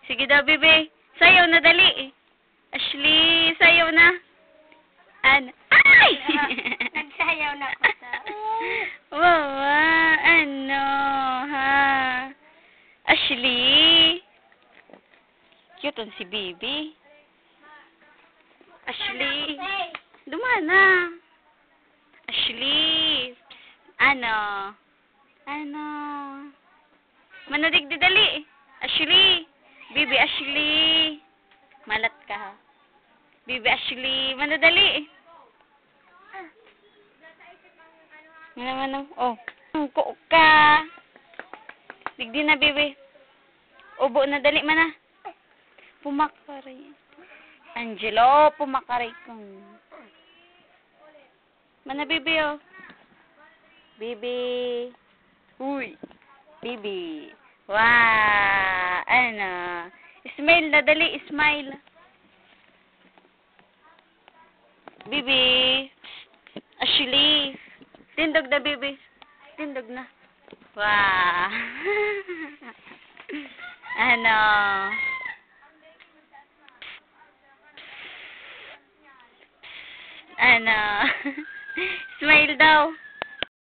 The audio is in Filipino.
Sige daw, bebe. Sayaw na, dali. Ashley, sayaw na. Ay! Nagsayaw na ako sa... Wawa, ano, ha? Ashley. Cute on si Bibi. Ashley. Dumana. Ashley. Ano? Ano? Manadigdi dali. Ashley. Bibi Ashley. Malat ka ha. Bibi Ashley. Manadali. Ano? Oh. Kuok ka. Digdi na, Bibi. Ubo na, dali mana. Pumakaray. Angelo, pumakaray kang. Mana, Bibi, oh. Bibi. Uy. Bibi. Wow. Ano? Smile na, dali. Smile. Bibi. Ashley. Tindog na, Bibi. Tindog na. Wow. Ano? Ano? Smile daw.